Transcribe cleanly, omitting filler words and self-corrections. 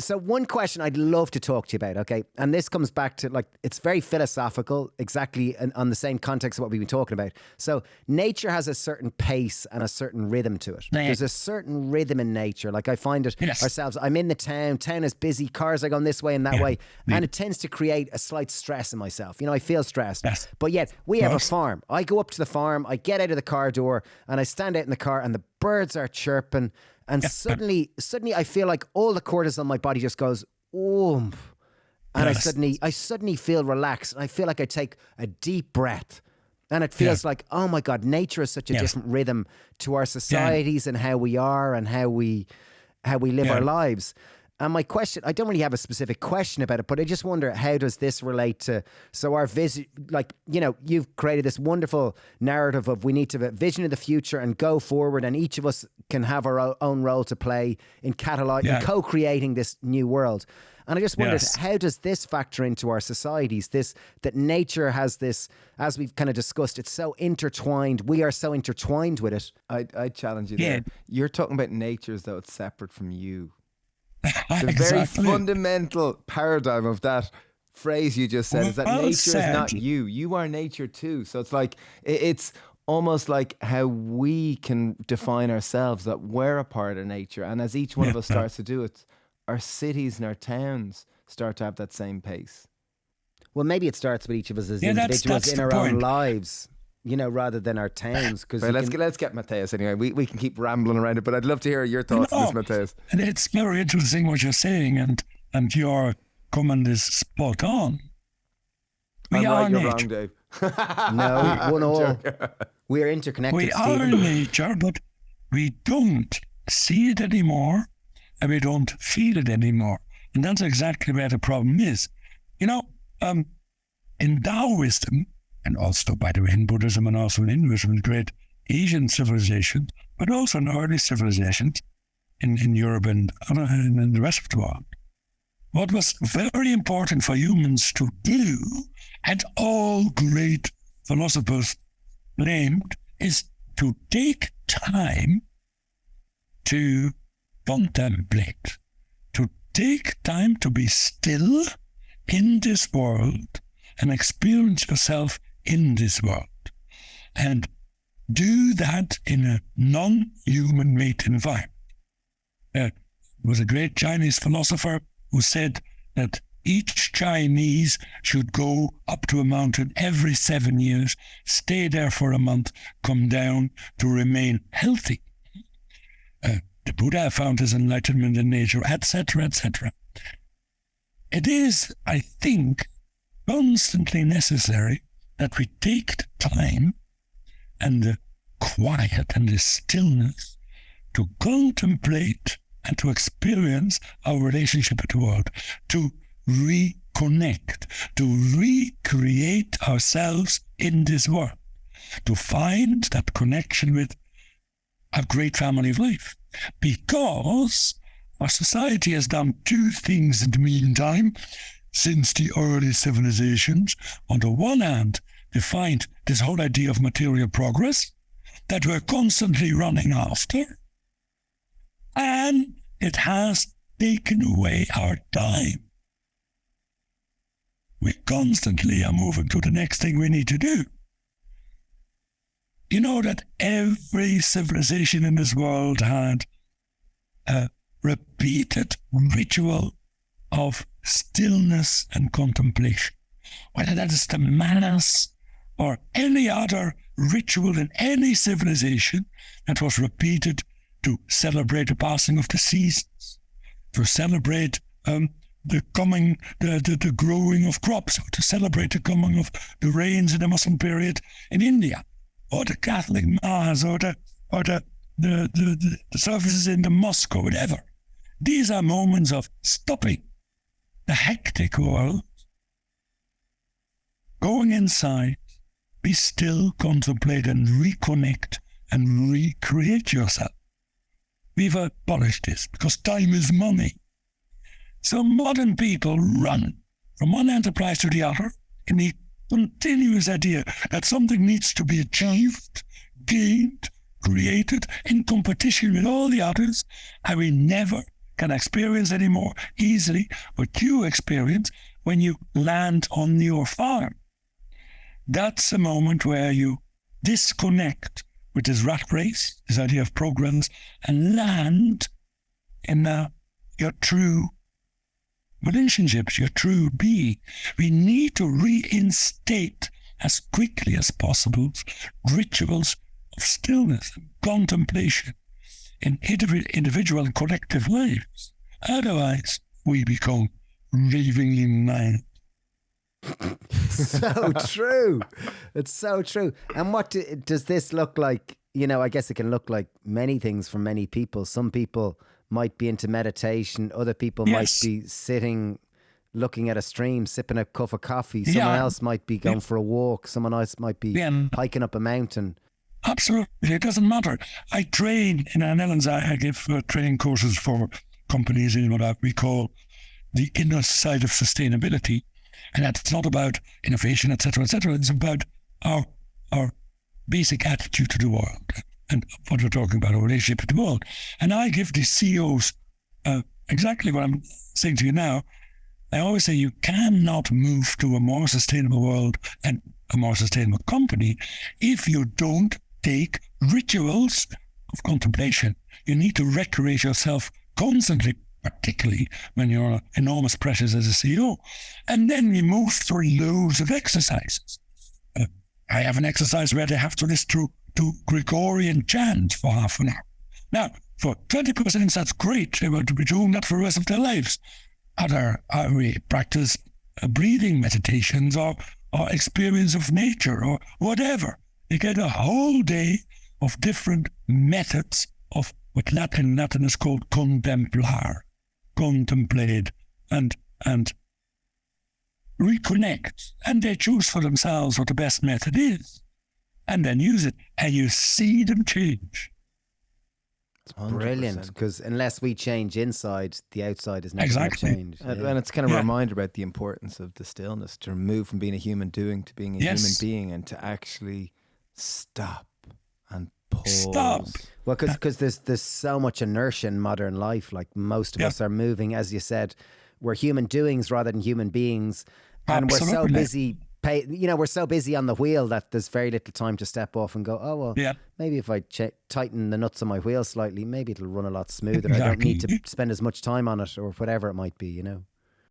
So one question I'd love to talk to you about, okay? And this comes back to, like, it's very philosophical, exactly on the same context of what we've been talking about. So nature has a certain pace and a certain rhythm to it. There's a certain rhythm in nature. Like I find it ourselves, I'm in the town is busy, cars are going this way and that way. And it tends to create a slight stress in myself. You know, I feel stressed. Yes. But yet we have a farm. I go up to the farm, I get out of the car door and I stand out in the car and the birds are chirping. And suddenly I feel like all the cortisol in my body just goes, and I suddenly feel relaxed. And I feel like I take a deep breath. And it feels like, oh my God, nature is such a different rhythm to our societies and how we are and how we live our lives. And my question, I don't really have a specific question about it, but I just wonder, how does this relate to, so our vision, like, you know, you've created this wonderful narrative of we need to have a vision of the future and go forward, and each of us can have our own role to play in cataloging, co-creating this new world. And I just wondered, how does this factor into our societies? This, that nature has this, as we've kind of discussed, it's so intertwined. We are so intertwined with it. I challenge you there. You're talking about nature as though it's separate from you. The Exactly. very fundamental paradigm of that phrase you just said is that nature is not you. You are nature too. So it's like, it's almost like how we can define ourselves, that we're a part of nature. And as each one of us starts to do it, our cities and our towns start to have that same pace. Well, maybe it starts with each of us as individuals that's in our own lives, you know, rather than our towns. Because let's get Matthijs anyway. We can keep rambling around it, but I'd love to hear your thoughts on this, Matthijs. And it's very interesting what you're saying, and your comment is spot on. We are right, you're nature. wrong, Dave. No, one all. We are interconnected, We are Stephen. nature, but we don't see it anymore, and we don't feel it anymore. And that's exactly where the problem is. You know, in Taoism, and also, by the way, in Buddhism and also in Hinduism, great Asian civilizations, but also in early civilizations in Europe and in the rest of the world, what was very important for humans to do, and all great philosophers claimed, is to take time to contemplate, to take time to be still in this world and experience yourself in this world. And do that in a non-human made environment. There was a great Chinese philosopher who said that each Chinese should go up to a mountain every 7 years, stay there for a month, come down to remain healthy. The Buddha found his enlightenment in nature, etc., etc. It is, I think, constantly necessary that we take the time and the quiet and the stillness to contemplate and to experience our relationship with the world, to reconnect, to recreate ourselves in this world, to find that connection with a great family of life. Because our society has done two things in the meantime since the early civilizations. On the one hand, they find this whole idea of material progress that we're constantly running after, and it has taken away our time. We constantly are moving to the next thing we need to do. You know that every civilization in this world had a repeated ritual of stillness and contemplation. Whether that is the Mass or any other ritual in any civilization that was repeated to celebrate the passing of the seasons, to celebrate the growing of crops, or to celebrate the coming of the rains in the Muslim period in India, or the Catholic Mass, or the services in the mosque, or whatever. These are moments of stopping the hectic world, going inside, be still, contemplate, and reconnect and recreate yourself. We've abolished this because time is money. So modern people run from one enterprise to the other in the continuous idea that something needs to be achieved, gained, created in competition with all the others, and we never can experience anymore easily, but you experience when you land on your farm. That's a moment where you disconnect with this rat race, this idea of programs, and land in your true relationships, your true being. We need to reinstate as quickly as possible rituals of stillness and contemplation in individual and collective lives. Otherwise, we become ravingly mad. So true. It's so true. And what does this look like? You know, I guess it can look like many things for many people. Some people might be into meditation. Other people might be sitting, looking at a stream, sipping a cup of coffee. Someone else might be going for a walk. Someone else might be hiking up a mountain. Absolutely. It doesn't matter. I train in Ann Ellen's. I give training courses for companies in what we call the inner side of sustainability. And that's not about innovation, etc., etc. It's about our basic attitude to the world and what we're talking about, our relationship to the world. And I give the CEOs exactly what I'm saying to you now. I always say you cannot move to a more sustainable world and a more sustainable company if you don't take rituals of contemplation. You need to recreate yourself constantly, particularly when you're under enormous pressures as a CEO. And then we move through loads of exercises. I have an exercise where they have to listen to Gregorian chant for half an hour. Now, for 20%, that's great. They will be doing that for the rest of their lives. We practice breathing meditations or experience of nature or whatever. You get a whole day of different methods of what Latin is called contemplar, contemplate, and reconnect. And they choose for themselves what the best method is, and then use it, and you see them change. It's brilliant, because unless we change inside, the outside is never going to change. And it's kind of a reminder about the importance of the stillness, to move from being a human doing to being a human being, and to actually stop and pause. Stop. Well, because there's so much inertia in modern life. Like, most of us are moving, as you said, we're human doings rather than human beings, and we're so busy. We're so busy on the wheel that there's very little time to step off and go, oh, well, maybe if I tighten the nuts on my wheel slightly, maybe it'll run a lot smoother. I don't need to spend as much time on it, or whatever it might be, you know.